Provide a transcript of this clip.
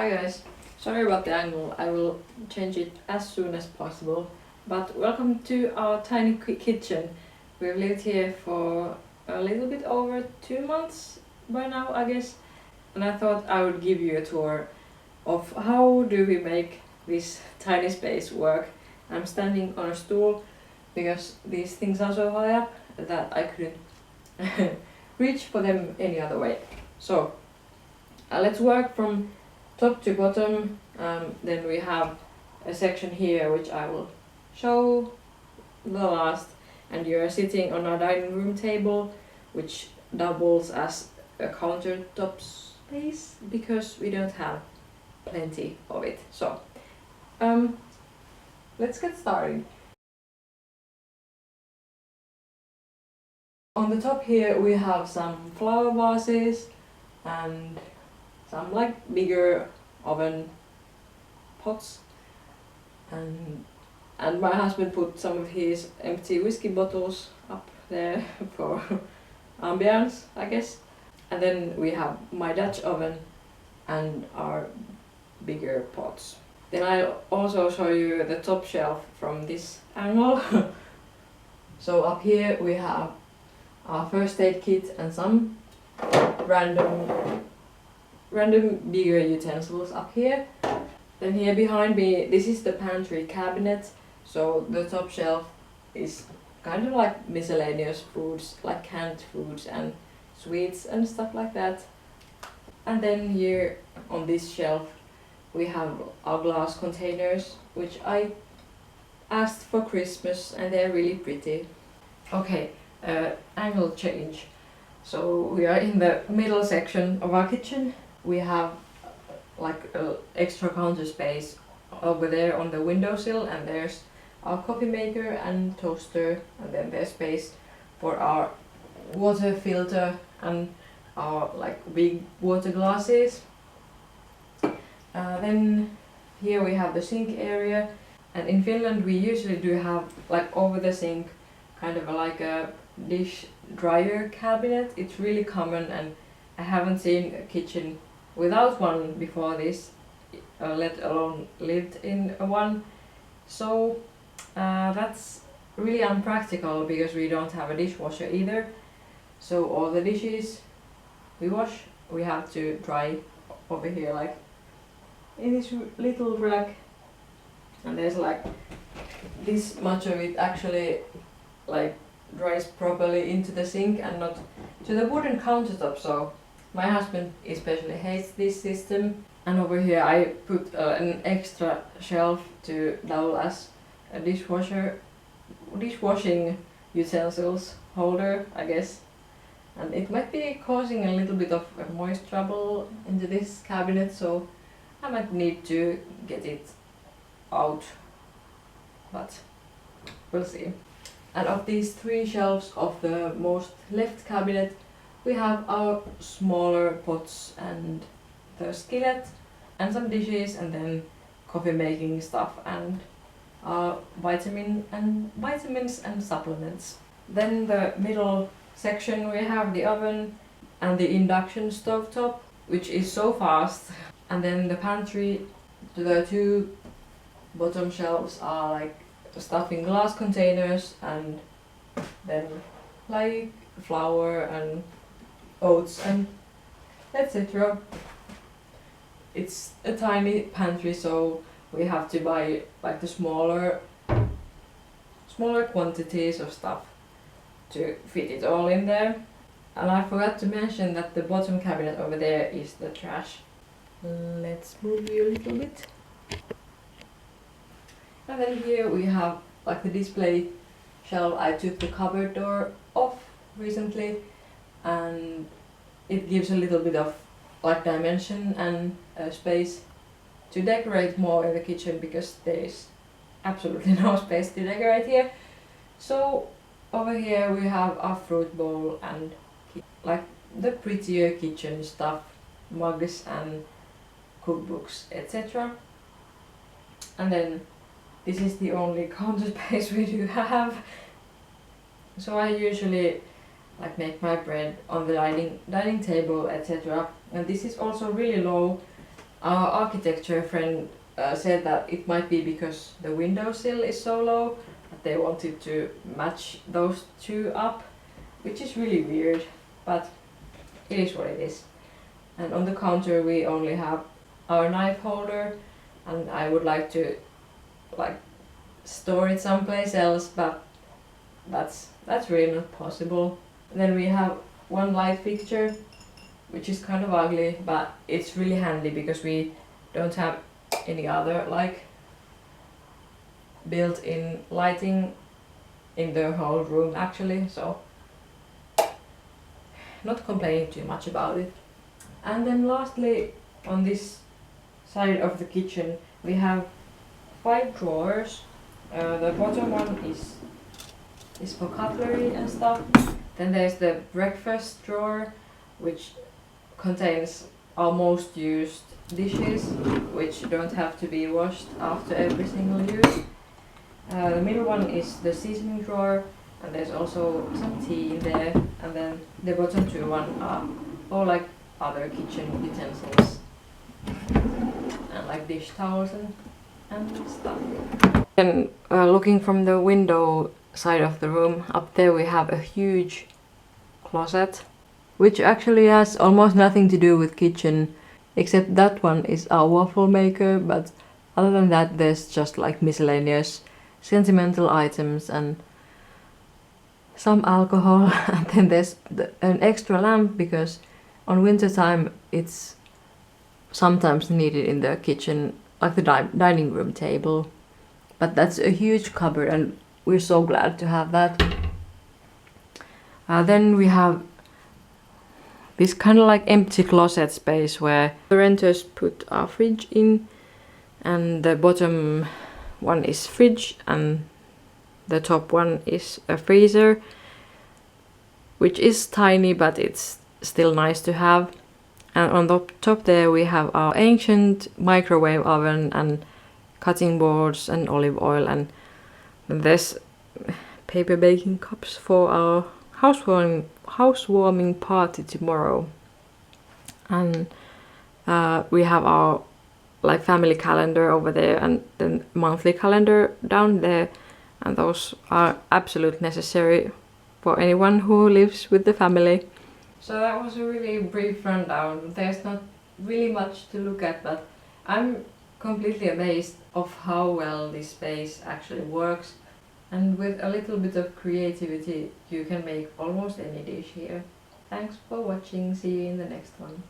Hi guys, sorry about the angle, I will change it as soon as possible. But welcome to our tiny kitchen. We've lived here for a little bit over 2 months by now, I guess. And I thought I would give you a tour of how do we make this tiny space work. I'm standing on a stool because these things are so high up that I couldn't reach for them any other way. So let's work from top to bottom. Then we have a section here which I will show the last, and you're sitting on a dining room table which doubles as a countertop space because we don't have plenty of it. So let's get started. On the top here we have some flower vases and some like bigger oven pots, and my husband put some of his empty whiskey bottles up there for ambience, I guess. And then we have my Dutch oven and our bigger pots. Then I'll also show you the top shelf from this angle. So up here we have our first aid kit and some random bigger utensils up here. Then here behind me, this is the pantry cabinet. So the top shelf is kind of like miscellaneous foods, like canned foods and sweets and stuff like that. And then here on this shelf we have our glass containers, which I asked for Christmas, and they're really pretty. Okay, angle change. So we are in the middle section of our kitchen. We have like extra counter space over there on the windowsill, and there's our coffee maker and toaster, and then there's space for our water filter and our like big water glasses. Then here we have the sink area, and in Finland we usually do have like over the sink kind of like a dish dryer cabinet. It's really common, and I haven't seen a kitchen without one before this, let alone lived in one. So that's really unpractical because we don't have a dishwasher either. So all the dishes we wash, we have to dry over here, like in this little rack. And there's like this much of it actually like dries properly into the sink and not to the wooden countertop. So my husband especially hates this system. And over here I put an extra shelf to double as a dishwashing utensils holder, I guess. And it might be causing a little bit of moist trouble into this cabinet, so I might need to get it out, but we'll see. And of these 3 shelves of the most left cabinet, we have our smaller pots and the skillet and some dishes, and then coffee making stuff and vitamins and supplements. Then the middle section we have the oven and the induction stovetop, which is so fast. And then the pantry, the 2 bottom shelves are like stuff in glass containers, and then like flour and oats and etc. It's a tiny pantry, so we have to buy like the smaller quantities of stuff to fit it all in there. And I forgot to mention that the bottom cabinet over there is the trash. Let's move you a little bit. And then here we have like the display shelf. I took the cupboard door off recently, and it gives a little bit of like dimension and space to decorate more in the kitchen, because there is absolutely no space to decorate here. So over here we have our fruit bowl and like the prettier kitchen stuff, mugs and cookbooks, etc. And then this is the only counter space we do have. So I usually like make my bread on the dining table, etc. And this is also really low, Our architecture friend said that it might be because the windowsill is so low that they wanted to match those two up, which is really weird, but it is what it is. And on the counter we only have our knife holder, and I would like to store it someplace else, but that's really not possible. And then we have one light fixture, which is kind of ugly, but it's really handy because we don't have any other built-in lighting in the whole room actually, so not complaining too much about it. And then lastly, on this side of the kitchen we have 5 drawers. The bottom one is for cutlery and stuff. Then there's the breakfast drawer, which contains our most used dishes, which don't have to be washed after every single use. The middle one is the seasoning drawer, and there's also some tea in there. And then the bottom 2 are all other kitchen utensils and dish towels and stuff. And looking from the window side of the room, up there we have a huge closet, which actually has almost nothing to do with kitchen, except that one is our waffle maker, but other than that there's just miscellaneous sentimental items and some alcohol. And then there's an extra lamp because on winter time it's sometimes needed in the kitchen, like the dining room table. But that's a huge cupboard and we're so glad to have that. Then we have this kind of empty closet space where the renters put our fridge in, and the bottom one is fridge and the top one is a freezer, which is tiny but it's still nice to have. And on the top there we have our ancient microwave oven and cutting boards and olive oil, and there's paper baking cups for our housewarming party tomorrow. And we have our family calendar over there and then monthly calendar down there, and those are absolutely necessary for anyone who lives with the family. So that was a really brief rundown. There's not really much to look at, but I'm completely amazed of how well this space actually works, and with a little bit of creativity you can make almost any dish here. Thanks for watching, see you in the next one.